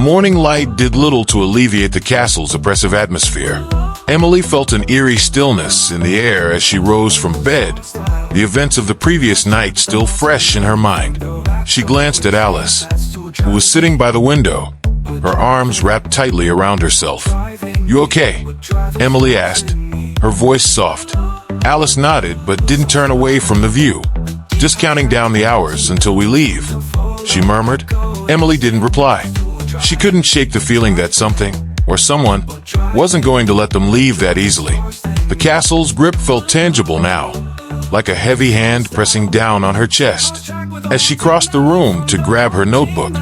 morning light did little to alleviate the castle's oppressive atmosphere. Emily felt an eerie stillness in the air as she rose from bed, the events of the previous night still fresh in her mind. She glanced at Alice, who was sitting by the window, her arms wrapped tightly around herself. "You okay?" Emily asked, her voice soft. Alice nodded but didn't turn away from the view. "Just counting down the hours until we leave," she murmured. Emily didn't reply. She couldn't shake the feeling that something, or someone, wasn't going to let them leave that easily. The castle's grip felt tangible now, like a heavy hand pressing down on her chest. As she crossed the room to grab her notebook,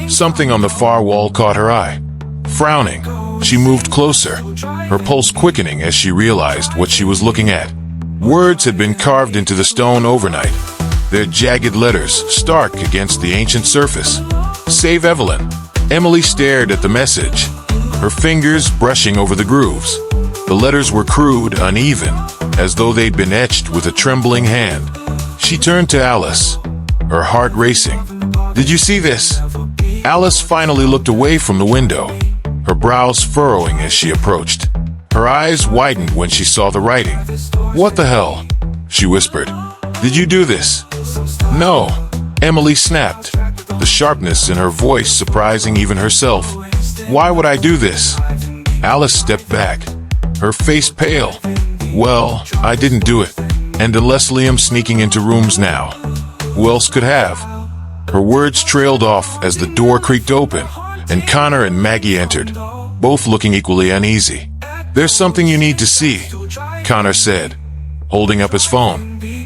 something on the far wall caught her eye. Frowning, she moved closer, her pulse quickening as she realized what she was looking at. Words had been carved into the stone overnight, their jagged letters stark against the ancient surface. "Save Evelyn." Emily stared at the message, her fingers brushing over the grooves. The letters were crude, uneven, as though they'd been etched with a trembling hand. She turned to Alice, her heart racing. "Did you see this?" Alice finally looked away from the window, her brows furrowing as she approached. Her eyes widened when she saw the writing. "What the hell?" she whispered. "Did you do this?" "No," Emily snapped, the sharpness in her voice surprising even herself. "Why would I do this?" Alice stepped back, her face pale. "Well, I didn't do it. And unless Liam's sneaking into rooms now, who else could have?" Her words trailed off as the door creaked open, and Connor and Maggie entered, both looking equally uneasy. "There's something you need to see," Connor said, holding up his phone.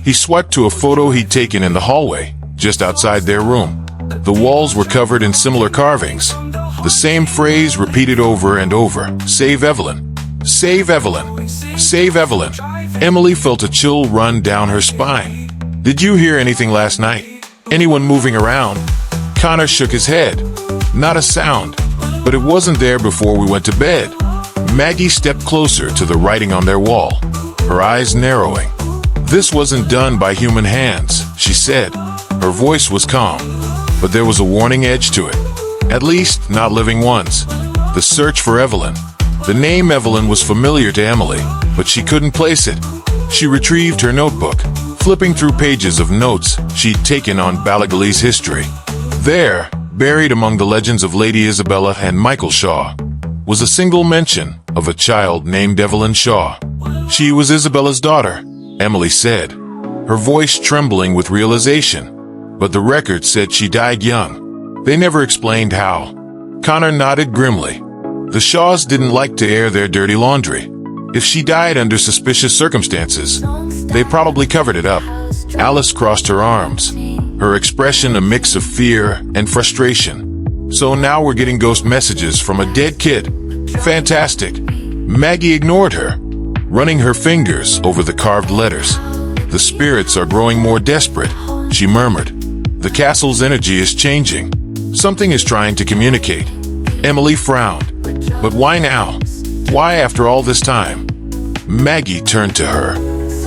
He swiped to a photo he'd taken in the hallway, just outside their room. The walls were covered in similar carvings, the same phrase repeated over and over: "Save Evelyn. Save Evelyn. Save Evelyn." Emily felt a chill run down her spine. "Did you hear anything last night? Anyone moving around?" Connor shook his head. "Not a sound, but it wasn't there before we went to bed." Maggie stepped closer to the writing on their wall, her eyes narrowing. "This wasn't done by human hands," she said. Her voice was calm, but there was a warning edge to it. At least, not living ones. The search for Evelyn. The name Evelyn was familiar to Emily, but she couldn't place it. She retrieved her notebook, flipping through pages of notes she'd taken on Ballygally's history. There, buried among the legends of Lady Isabella and Michael Shaw, was a single mention of a child named Evelyn Shaw. She was Isabella's daughter, Emily said, her voice trembling with realization. But the record said she died young. They never explained how. Connor nodded grimly. The Shaws didn't like to air their dirty laundry. If she died under suspicious circumstances, they probably covered it up. Alice crossed her arms, her expression a mix of fear and frustration. "So now we're getting ghost messages from a dead kid. Fantastic." Maggie ignored her, running her fingers over the carved letters. "The spirits are growing more desperate," she murmured. "The castle's energy is changing. Something is trying to communicate." Emily frowned. "But why now? Why after all this time?" Maggie turned to her,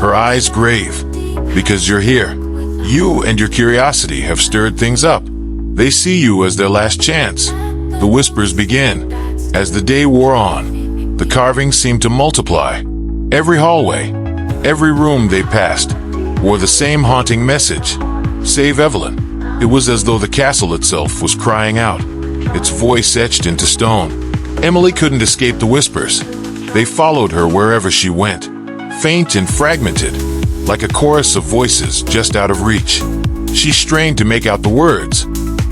her eyes grave. "Because you're here. You and your curiosity have stirred things up. They see you as their last chance." The whispers began. As the day wore on, the carvings seemed to multiply. Every hallway, every room they passed, wore the same haunting message: "Save Evelyn." It was as though the castle itself was crying out, its voice etched into stone. Emily couldn't escape the whispers. They followed her wherever she went, faint and fragmented, like a chorus of voices just out of reach. She strained to make out the words,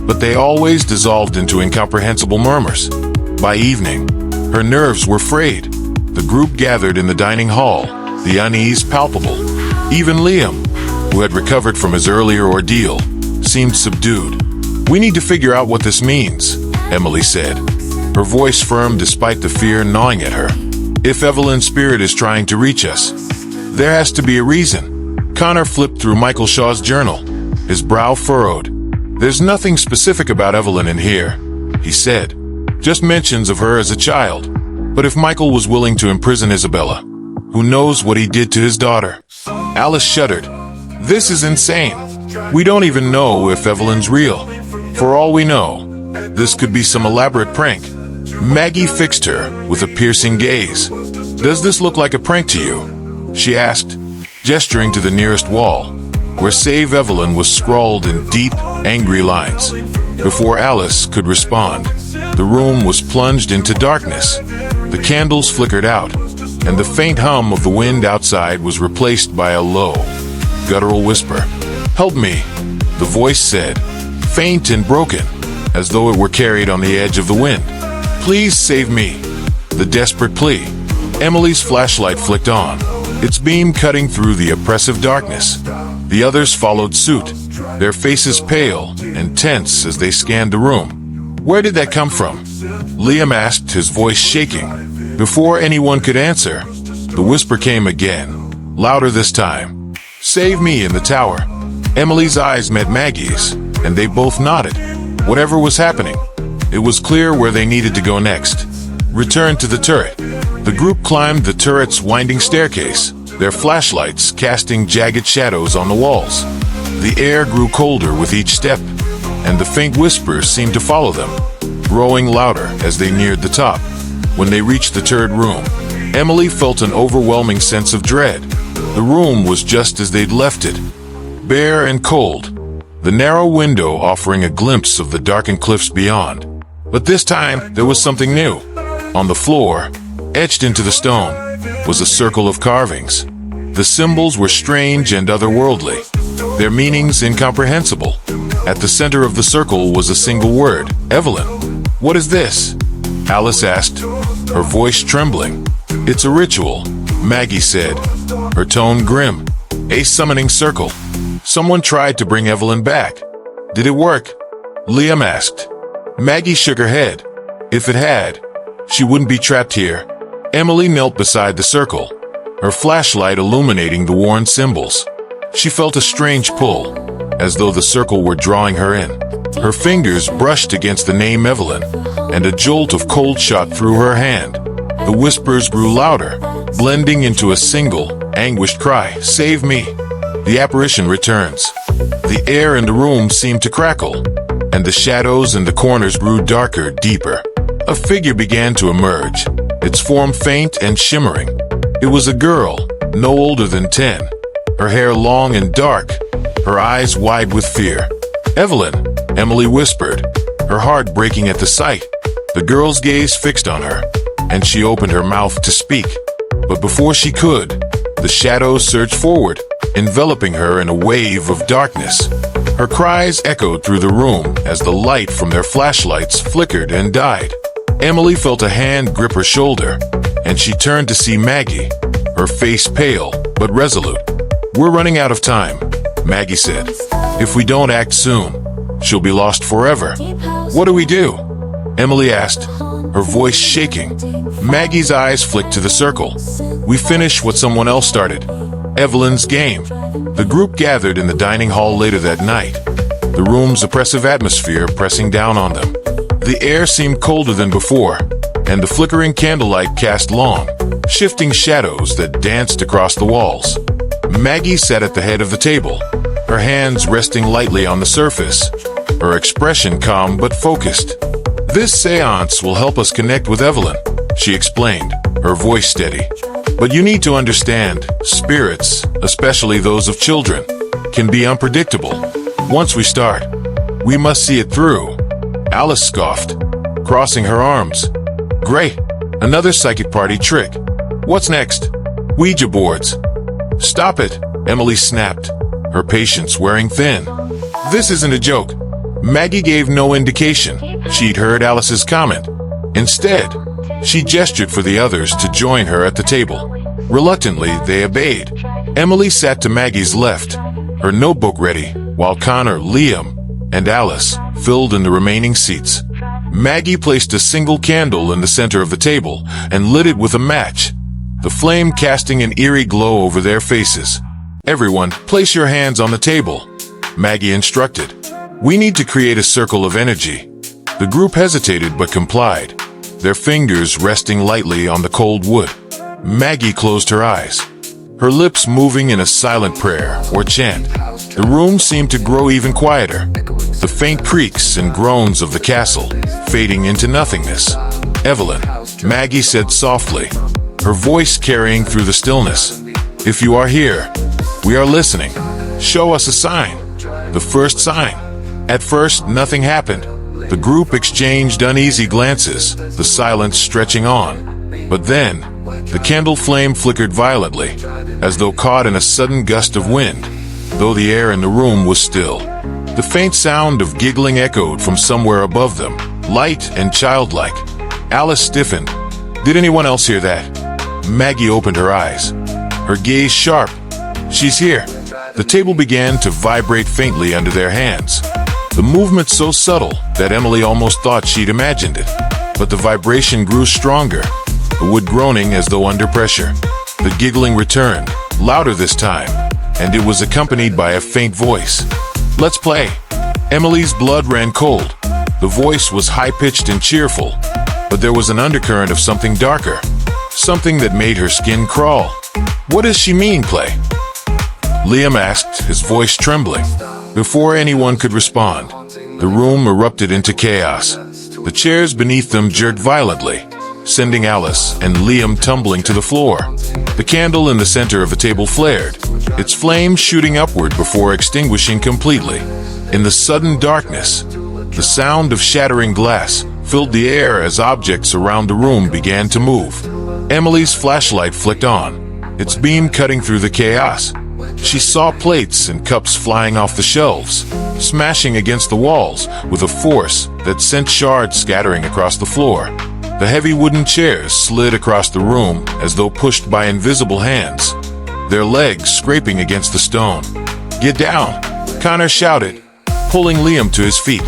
but they always dissolved into incomprehensible murmurs. By evening, her nerves were frayed. The group gathered in the dining hall, the unease palpable. Even Liam, who had recovered from his earlier ordeal, seemed subdued. "We need to figure out what this means," Emily said, her voice firm despite the fear gnawing at her. "If Evelyn's spirit is trying to reach us, there has to be a reason." Connor flipped through Michael Shaw's journal, his brow furrowed. "There's nothing specific about Evelyn in here," he said. "Just mentions of her as a child. But if Michael was willing to imprison Isabella, who knows what he did to his daughter?" Alice shuddered. "This is insane. We don't even know if Evelyn's real. For all we know, This could be some elaborate prank. Maggie fixed her with a piercing gaze. "Does this look like a prank to you?" she asked, gesturing to the nearest wall, where "Save Evelyn" was scrawled in deep, angry lines. Before Alice could respond, the room was plunged into darkness. The candles flickered out, and the faint hum of the wind outside was replaced by a low, guttural whisper. "Help me," the voice said, faint and broken, as though it were carried on the edge of the wind. "Please save me," the desperate plea. Emily's flashlight flicked on, its beam cutting through the oppressive darkness. The others followed suit, their faces pale and tense as they scanned the room. "Where did that come from?" Liam asked, his voice shaking. Before anyone could answer, the whisper came again, louder this time. "Save me in the tower." Emily's eyes met Maggie's, and they both nodded. Whatever was happening, it was clear where they needed to go next. Return to the turret. The group climbed the turret's winding staircase, their flashlights casting jagged shadows on the walls. The air grew colder with each step, and the faint whispers seemed to follow them, growing louder as they neared the top. When they reached the turret room, Emily felt an overwhelming sense of dread. The room was just as they'd left it, bare and cold, the narrow window offering a glimpse of the darkened cliffs beyond. But this time, there was something new. On the floor, etched into the stone, was a circle of carvings. The symbols were strange and otherworldly, their meanings incomprehensible. At the center of the circle was a single word, "Evelyn." "What is this?" Alice asked, her voice trembling. "It's a ritual," Maggie said, her tone grim. "A summoning circle. Someone tried to bring Evelyn back. Did it work?" Liam asked. Maggie shook her head. "If it had, she wouldn't be trapped here." Emily knelt beside the circle, her flashlight illuminating the worn symbols. She felt a strange pull, as though the circle were drawing her in. Her fingers brushed against the name Evelyn, and a jolt of cold shot through her hand. The whispers grew louder, blending into a single, anguished cry, "Save me!" The apparition returns. The air in the room seemed to crackle, and the shadows in the corners grew darker, deeper. A figure began to emerge, its form faint and shimmering. It was a girl, no older than 10, her hair long and dark, her eyes wide with fear. "Evelyn," Emily whispered, her heart breaking at the sight. The girl's gaze fixed on her, and she opened her mouth to speak. But before she could, the shadows surged forward, enveloping her in a wave of darkness. Her cries echoed through the room as the light from their flashlights flickered and died. Emily felt a hand grip her shoulder, and she turned to see Maggie, her face pale but resolute. "We're running out of time," Maggie said. "If we don't act soon, she'll be lost forever." "What do we do?" Emily asked, her voice shaking. Maggie's eyes flicked to the circle. "We finish what someone else started. Evelyn's game." The group gathered in the dining hall later that night, the room's oppressive atmosphere pressing down on them. The air seemed colder than before, and the flickering candlelight cast long, shifting shadows that danced across the walls. Maggie sat at the head of the table, her hands resting lightly on the surface, her expression calm but focused. "This seance will help us connect with Evelyn," she explained, her voice steady. "But you need to understand, spirits, especially those of children, can be unpredictable. Once we start, we must see it through." Alice scoffed, crossing her arms. "Great, another psychic party trick. What's next?" "Ouija boards." "Stop it," Emily snapped, her patience wearing thin. "This isn't a joke." Maggie gave no indication she'd heard Alice's comment. Instead, she gestured for the others to join her at the table. Reluctantly, they obeyed. Emily sat to Maggie's left, her notebook ready, while Connor, Liam, and Alice filled in the remaining seats. Maggie placed a single candle in the center of the table and lit it with a match, the flame casting an eerie glow over their faces. "Everyone, place your hands on the table," Maggie instructed. "We need to create a circle of energy." The group hesitated but complied, their fingers resting lightly on the cold wood. Maggie closed her eyes, her lips moving in a silent prayer or chant. The room seemed to grow even quieter, the faint creaks and groans of the castle, fading into nothingness. "Evelyn," Maggie said softly, her voice carrying through the stillness. "If you are here, we are listening. Show us a sign." The first sign. At first, nothing happened. The group exchanged uneasy glances, the silence stretching on. But then, the candle flame flickered violently, as though caught in a sudden gust of wind, though the air in the room was still. The faint sound of giggling echoed from somewhere above them, light and childlike. Alice stiffened. "Did anyone else hear that?" Maggie opened her eyes, her gaze sharp. "She's here." The table began to vibrate faintly under their hands, the movement so subtle that Emily almost thought she'd imagined it. But the vibration grew stronger, the wood groaning as though under pressure. The giggling returned, louder this time, and it was accompanied by a faint voice. "Let's play." Emily's blood ran cold. The voice was high-pitched and cheerful, but there was an undercurrent of something darker, something that made her skin crawl. "What does she mean, play?" Liam asked, his voice trembling. Before anyone could respond, the room erupted into chaos. The chairs beneath them jerked violently, sending Alice and Liam tumbling to the floor. The candle in the center of the table flared, its flame shooting upward before extinguishing completely. In the sudden darkness, the sound of shattering glass filled the air as objects around the room began to move. Emily's flashlight flicked on, its beam cutting through the chaos. She saw plates and cups flying off the shelves, smashing against the walls with a force that sent shards scattering across the floor. The heavy wooden chairs slid across the room as though pushed by invisible hands, their legs scraping against the stone. "Get down!" Connor shouted, pulling Liam to his feet.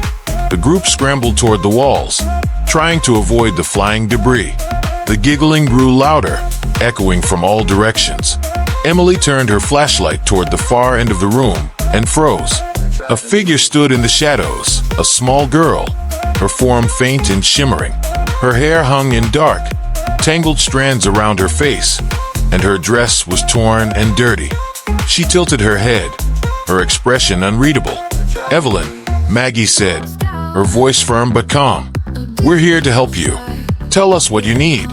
The group scrambled toward the walls, trying to avoid the flying debris. The giggling grew louder, echoing from all directions. Emily turned her flashlight toward the far end of the room and froze. A figure stood in the shadows, a small girl, her form faint and shimmering. Her hair hung in dark, tangled strands around her face, and her dress was torn and dirty. She tilted her head, her expression unreadable. "Evelyn," Maggie said, her voice firm but calm. "We're here to help you. Tell us what you need."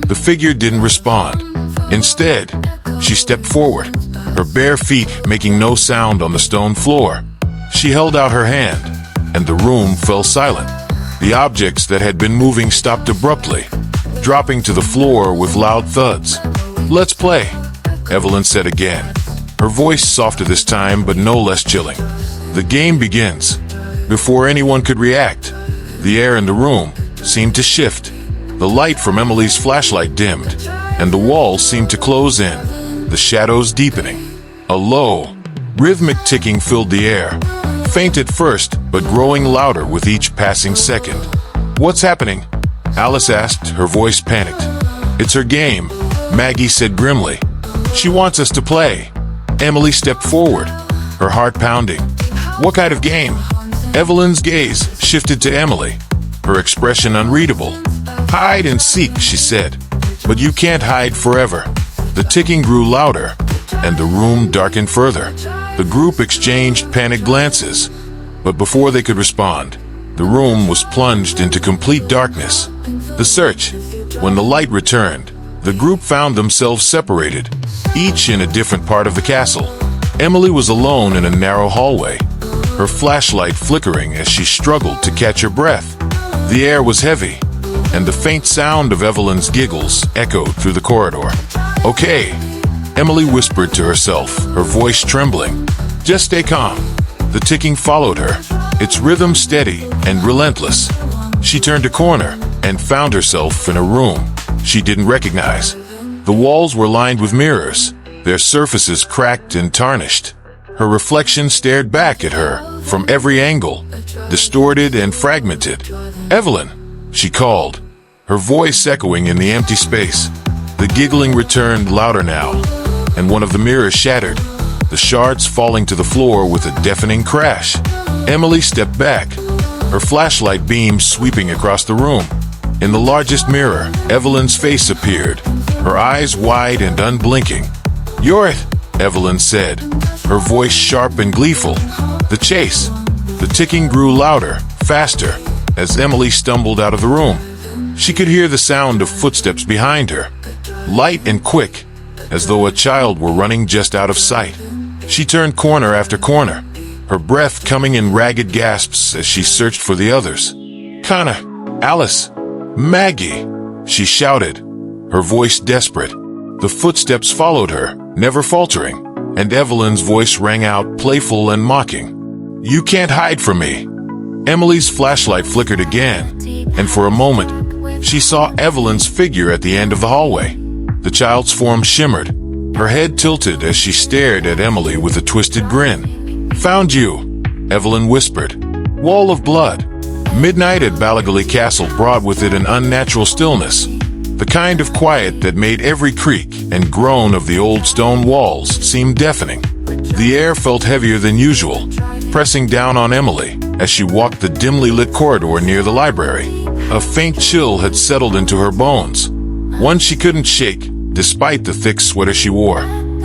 The figure didn't respond. Instead, she stepped forward, her bare feet making no sound on the stone floor. She held out her hand, and the room fell silent. The objects that had been moving stopped abruptly, dropping to the floor with loud thuds. "Let's play," Evelyn said again, her voice softer this time but no less chilling. "The game begins." Before anyone could react, the air in the room seemed to shift. The light from Emily's flashlight dimmed, and the walls seemed to close in, the shadows deepening. A low, rhythmic ticking filled the air, faint at first, but growing louder with each passing second. "What's happening?" Alice asked, her voice panicked. "It's her game," Maggie said grimly. "She wants us to play." Emily stepped forward, her heart pounding. "What kind of game?" Evelyn's gaze shifted to Emily, her expression unreadable. "Hide and seek," she said. "But you can't hide forever." The ticking grew louder, and the room darkened further. The group exchanged panicked glances, but before they could respond, the room was plunged into complete darkness. The search. When the light returned, the group found themselves separated, each in a different part of the castle. Emily was alone in a narrow hallway, her flashlight flickering as she struggled to catch her breath. The air was heavy, and the faint sound of Evelyn's giggles echoed through the corridor. "Okay," Emily whispered to herself, her voice trembling. "Just stay calm." The ticking followed her, its rhythm steady and relentless. She turned a corner and found herself in a room she didn't recognize. The walls were lined with mirrors, their surfaces cracked and tarnished. Her reflection stared back at her from every angle, distorted and fragmented. "Evelyn," she called, her voice echoing in the empty space. The giggling returned louder now, and one of the mirrors shattered, the shards falling to the floor with a deafening crash. Emily stepped back, her flashlight beam sweeping across the room. In the largest mirror, Evelyn's face appeared, her eyes wide and unblinking. "You're it," Evelyn said, her voice sharp and gleeful. "The chase." The ticking grew louder, faster, as Emily stumbled out of the room. She could hear the sound of footsteps behind her, light and quick, as though a child were running just out of sight. She turned corner after corner, her breath coming in ragged gasps as she searched for the others. "Connor, Alice, Maggie," she shouted, her voice desperate. The footsteps followed her, never faltering, and Evelyn's voice rang out, playful and mocking. "You can't hide from me." Emily's flashlight flickered again, and for a moment, she saw Evelyn's figure at the end of the hallway. The child's form shimmered, her head tilted as she stared at Emily with a twisted grin. "Found you," Evelyn whispered. "Wall of blood." Midnight at Ballygally Castle brought with it an unnatural stillness, the kind of quiet that made every creak and groan of the old stone walls seem deafening. The air felt heavier than usual, pressing down on Emily as she walked the dimly lit corridor near the library. A faint chill had settled into her bones, one she couldn't shake, despite the thick sweater she wore.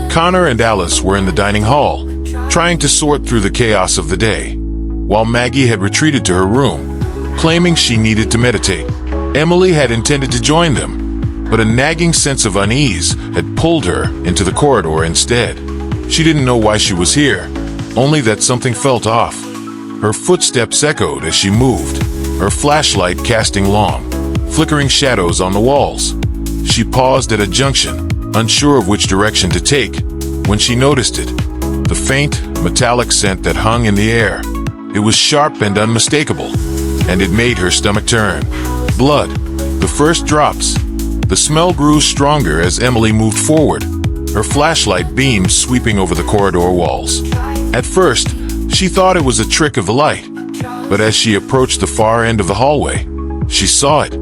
Connor and Alice were in the dining hall, trying to sort through the chaos of the day, while Maggie had retreated to her room, claiming she needed to meditate. Emily had intended to join them, but a nagging sense of unease had pulled her into the corridor instead. She didn't know why she was here, only that something felt off. Her footsteps echoed as she moved, her flashlight casting long, flickering shadows on the walls. She paused at a junction, unsure of which direction to take, when she noticed it. The faint, metallic scent that hung in the air. It was sharp and unmistakable, and it made her stomach turn. Blood. The first drops. The smell grew stronger as Emily moved forward, her flashlight beam sweeping over the corridor walls. At first, she thought it was a trick of the light, but as she approached the far end of the hallway, she saw it.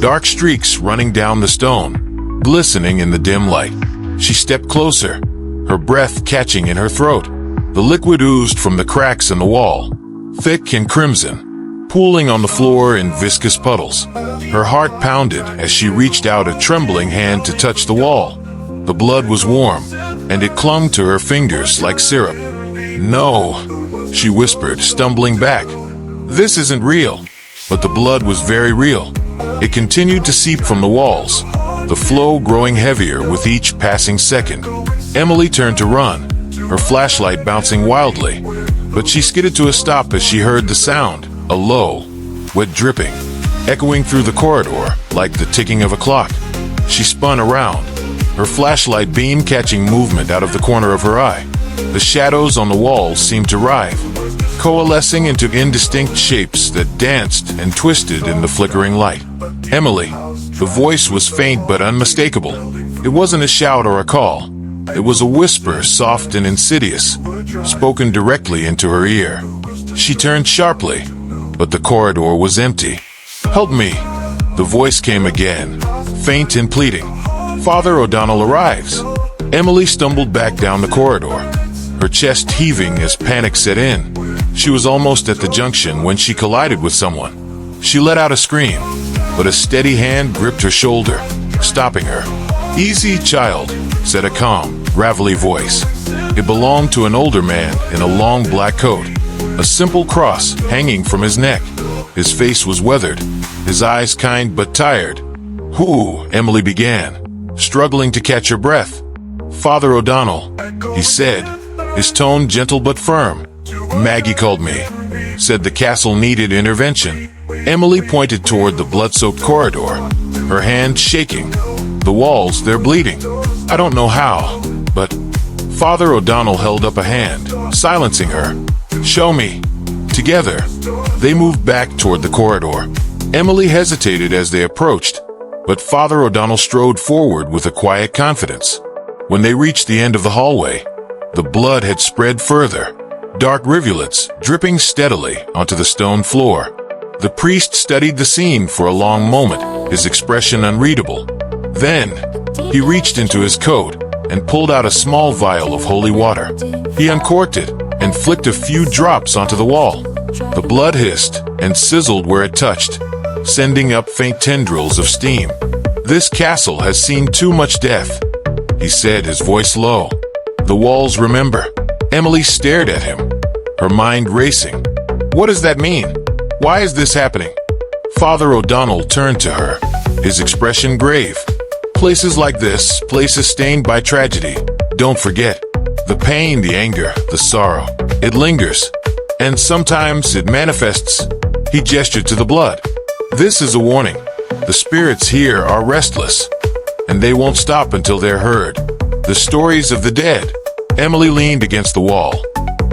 Dark streaks running down the stone, glistening in the dim light. She stepped closer, her breath catching in her throat. The liquid oozed from the cracks in the wall, thick and crimson, pooling on the floor in viscous puddles. Her heart pounded as she reached out a trembling hand to touch the wall. The blood was warm, and it clung to her fingers like syrup. "No," she whispered, stumbling back. "This isn't real." But the blood was very real. It continued to seep from the walls, the flow growing heavier with each passing second. Emily turned to run, her flashlight bouncing wildly, but she skidded to a stop as she heard the sound, a low, wet dripping, echoing through the corridor like the ticking of a clock. She spun around, her flashlight beam catching movement out of the corner of her eye. The shadows on the walls seemed to writhe, coalescing into indistinct shapes that danced and twisted in the flickering light. "Emily." The voice was faint but unmistakable. It wasn't a shout or a call. It was a whisper, soft and insidious, spoken directly into her ear. She turned sharply, but the corridor was empty. "Help me." The voice came again, faint and pleading. "Father O'Donnell arrives." Emily stumbled back down the corridor, her chest heaving as panic set in. She was almost at the junction when she collided with someone. She let out a scream, but a steady hand gripped her shoulder, stopping her. "Easy, child," said a calm, gravelly voice. It belonged to an older man in a long black coat, a simple cross hanging from his neck. His face was weathered, his eyes kind but tired. "Who?" Emily began, struggling to catch her breath. "Father O'Donnell," he said, his tone gentle but firm. "Maggie called me, said the castle needed intervention." Emily pointed toward the blood-soaked corridor, her hand shaking. "The walls, they're bleeding. I don't know how, but..." Father O'Donnell held up a hand, silencing her. "Show me." Together, they moved back toward the corridor. Emily hesitated as they approached, but Father O'Donnell strode forward with a quiet confidence. When they reached the end of the hallway, the blood had spread further, dark rivulets dripping steadily onto the stone floor. The priest studied the scene for a long moment, his expression unreadable. Then, he reached into his coat and pulled out a small vial of holy water. He uncorked it and flicked a few drops onto the wall. The blood hissed and sizzled where it touched, sending up faint tendrils of steam. "This castle has seen too much death," he said, his voice low. "The walls remember." Emily stared at him, her mind racing. What does that mean? Why is this happening? Father O'Donnell turned to her, his expression grave. Places like this, places stained by tragedy. Don't forget. The pain, the anger, the sorrow. It lingers. And sometimes it manifests. He gestured to the blood. This is a warning. The spirits here are restless. And they won't stop until they're heard. The stories of the dead. Emily leaned against the wall,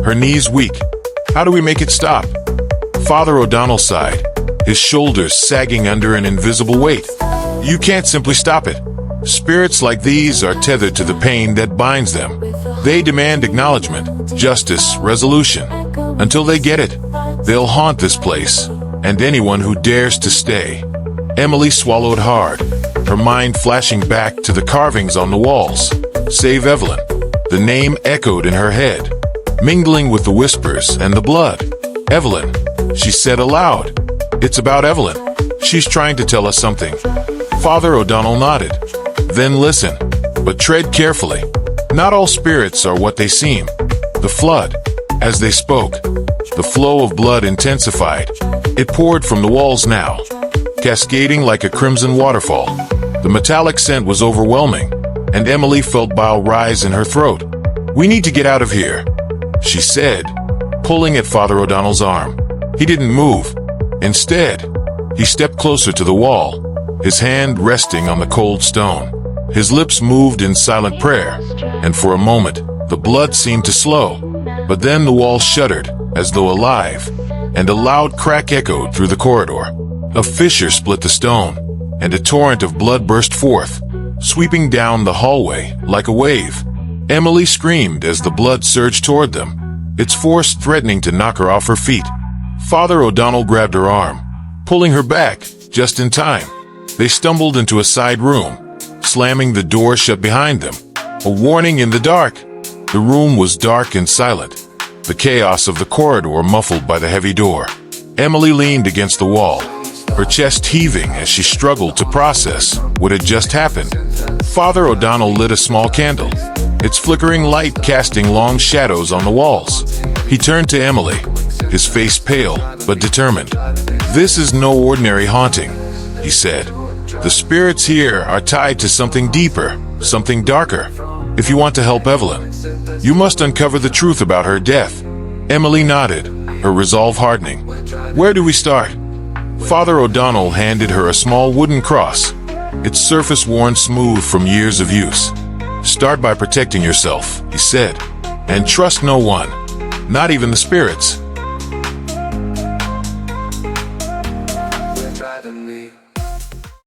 her knees weak. How do we make it stop? Father O'Donnell sighed, his shoulders sagging under an invisible weight. You can't simply stop it. Spirits like these are tethered to the pain that binds them. They demand acknowledgement, justice, resolution. Until they get it, they'll haunt this place, and anyone who dares to stay. Emily swallowed hard, her mind flashing back to the carvings on the walls. Save Evelyn. The name echoed in her head, mingling with the whispers and the blood. Evelyn, she said aloud. It's about Evelyn. She's trying to tell us something. Father O'Donnell nodded. Then listen, but tread carefully. Not all spirits are what they seem. The flood. As they spoke, the flow of blood intensified. It poured from the walls now, cascading like a crimson waterfall. The metallic scent was overwhelming, and Emily felt bile rise in her throat. We need to get out of here, she said, pulling at Father O'Donnell's arm. He didn't move. Instead, he stepped closer to the wall, his hand resting on the cold stone. His lips moved in silent prayer, and for a moment, the blood seemed to slow. But then the wall shuddered, as though alive, and a loud crack echoed through the corridor. A fissure split the stone, and a torrent of blood burst forth, sweeping down the hallway like a wave. Emily screamed as the blood surged toward them, its force threatening to knock her off her feet. Father O'Donnell grabbed her arm, pulling her back, just in time. They stumbled into a side room, slamming the door shut behind them. A warning in the dark. The room was dark and silent, the chaos of the corridor muffled by the heavy door. Emily leaned against the wall, her chest heaving as she struggled to process what had just happened. Father O'Donnell lit a small candle, its flickering light casting long shadows on the walls. He turned to Emily, his face pale but determined. This is no ordinary haunting, he said. The spirits here are tied to something deeper, something darker. If you want to help Evelyn, you must uncover the truth about her death. Emily nodded, her resolve hardening. Where do we start? Father O'Donnell handed her a small wooden cross, its surface worn smooth from years of use. Start by protecting yourself, he said, and trust no one, not even the spirits. We're driving me